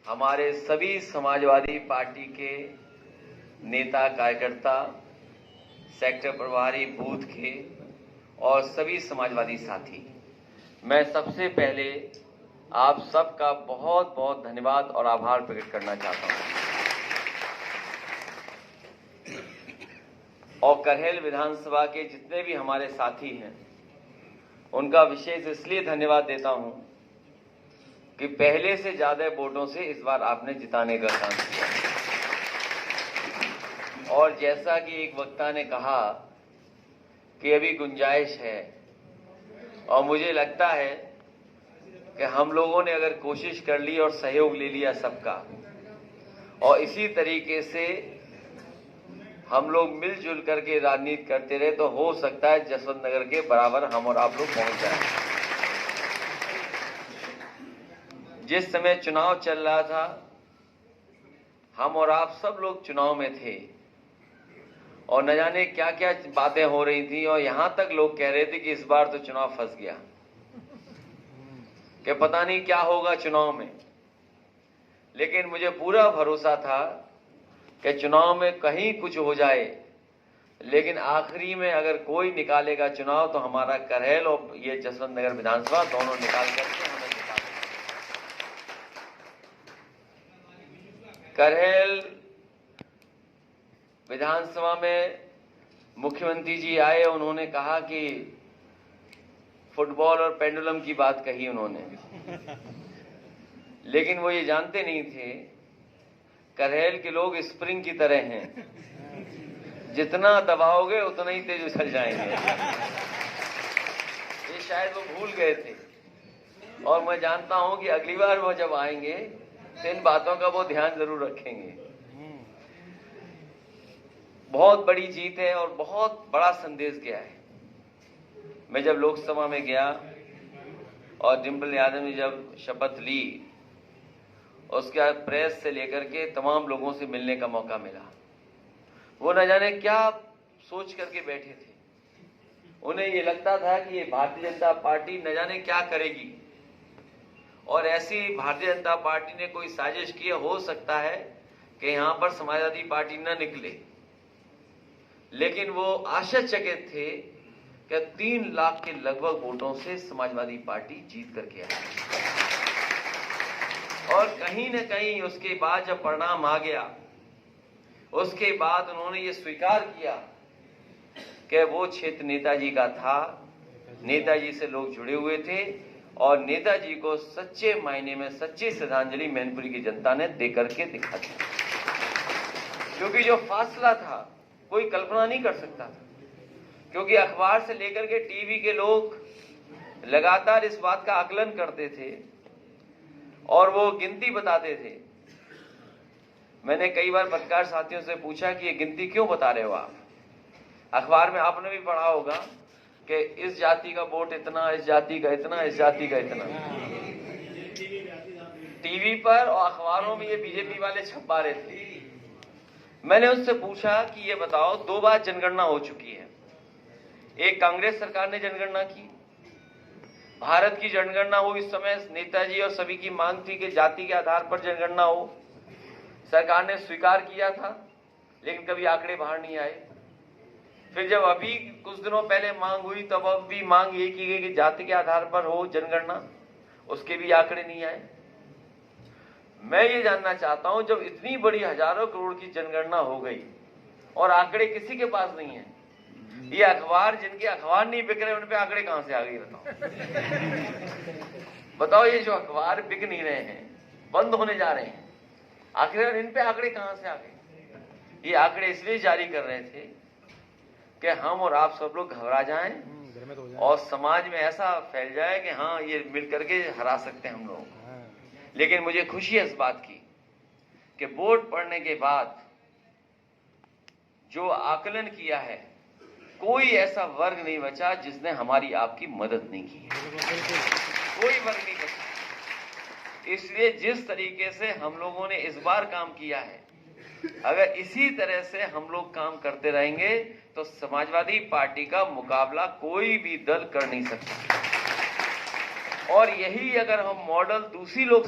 हमारे सभी समाजवादी पार्टी के नेता कार्यकर्ता, सेक्टर प्रभारी, बूथ के और सभी समाजवादी साथी, मैं सबसे पहले आप सबका बहुत बहुत धन्यवाद और आभार प्रकट करना चाहता हूं। और करहेल विधानसभा के जितने भी हमारे साथी हैं, उनका विशेष इसलिए धन्यवाद देता हूं कि पहले से ज्यादा वोटों से इस बार आपने जिताने का काम किया। और जैसा कि एक वक्ता ने कहा कि अभी गुंजाइश है, और मुझे लगता है कि हम लोगों ने अगर कोशिश कर ली और सहयोग ले लिया सबका, और इसी तरीके से हम लोग मिलजुल करके राजनीति करते रहे, तो हो सकता है जसवंत नगर के बराबर हम और आप लोग पहुंच जाएं। जिस समय चुनाव चल रहा था, हम और आप सब लोग चुनाव में थे और न जाने क्या क्या बातें हो रही थी, और यहां तक लोग कह रहे थे कि इस बार तो चुनाव फंस गया, कि पता नहीं क्या होगा चुनाव में। लेकिन मुझे पूरा भरोसा था कि चुनाव में कहीं कुछ हो जाए, लेकिन आखिरी में अगर कोई निकालेगा चुनाव तो हमारा करहेल और ये जसवंत नगर विधानसभा दोनों निकाल करके हमें जिता देगा। करहेल विधानसभा में मुख्यमंत्री जी आए, उन्होंने कहा कि फुटबॉल और पेंडुलम की बात कही उन्होंने, लेकिन वो ये जानते नहीं थे करहेल के लोग स्प्रिंग की तरह हैं, जितना दबाओगे उतना ही तेज उछल जाएंगे। ये शायद वो भूल गए थे, और मैं जानता हूं कि अगली बार वो जब आएंगे तो इन बातों का वो ध्यान जरूर रखेंगे। बहुत बड़ी जीत है और बहुत बड़ा संदेश गया है। मैं जब लोकसभा में गया और डिम्पल यादव ने जब शपथ ली, उसके बाद प्रेस से लेकर के तमाम लोगों से मिलने का मौका मिला। वो न जाने क्या सोच करके बैठे थे। उन्हें ये लगता था कि ये भारतीय जनता पार्टी न जाने क्या करेगी, और ऐसी भारतीय जनता पार्टी ने कोई साजिश की, हो सकता है कि यहां पर समाजवादी पार्टी न निकले। लेकिन वो आश्चर्यचकित थे कि 3 लाख के लगभग वोटों से समाजवादी पार्टी जीत करके आई। और कहीं न कहीं उसके बाद जब परिणाम आ गया, उसके बाद उन्होंने ये स्वीकार किया कि वो क्षेत्र नेताजी का था, नेताजी से लोग जुड़े हुए थे, और नेताजी को सच्चे मायने में सच्ची श्रद्धांजलि मैनपुरी की जनता ने देकर के दिखा दी। क्योंकि जो फासला था कोई कल्पना नहीं कर सकता था, क्योंकि अखबार से लेकर के टीवी के लोग लगातार इस बात का आकलन करते थे और वो गिनती बताते थे। मैंने कई बार पत्रकार साथियों से पूछा कि ये गिनती क्यों बता रहे हो आप? अखबार में आपने भी पढ़ा होगा कि इस जाति का वोट इतना, इस जाति का इतना, इस जाति का इतना। टीवी पर और अखबारों में ये बीजेपी वाले छपा रहे थे। मैंने उससे पूछा कि ये बताओ, 2 बार जनगणना हो चुकी है। एक कांग्रेस सरकार ने जनगणना की, भारत की जनगणना हो। इस समय नेताजी और सभी की मांग थी कि जाति के आधार पर जनगणना हो। सरकार ने स्वीकार किया था, लेकिन कभी आंकड़े बाहर नहीं आए। फिर जब अभी कुछ दिनों पहले मांग हुई, तब अब भी मांग ये की गई कि जाति के आधार पर हो जनगणना, उसके भी आंकड़े नहीं आए। मैं ये जानना चाहता हूं, जब इतनी बड़ी हजारों करोड़ की जनगणना हो गई और आंकड़े किसी के पास नहीं है, ये अखबार, जिनके अखबार नहीं बिक रहे, उन पे आंकड़े कहां से आ गए बताओ? बताओ, ये जो अखबार बिक नहीं रहे हैं, बंद होने जा रहे हैं, आखिर इन पे आंकड़े कहां से आ गए? ये आंकड़े इसलिए जारी कर रहे थे कि हम और आप सब लोग घबरा जाएं और समाज में ऐसा फैल जाए कि हाँ, ये मिल करके हरा सकते हैं हम लोग। लेकिन मुझे खुशी है इस बात की कि वोट पड़ने के बाद जो आकलन किया है, कोई ऐसा वर्ग नहीं बचा जिसने हमारी आपकी मदद नहीं की है। कोई वर्ग नहीं बचा। इसलिए जिस तरीके से हम लोगों ने इस बार काम किया है, अगर इसी तरह से हम लोग काम करते रहेंगे तो समाजवादी पार्टी का मुकाबला कोई भी दल कर नहीं सकता। और यही अगर हम मॉडल दूसरी लोग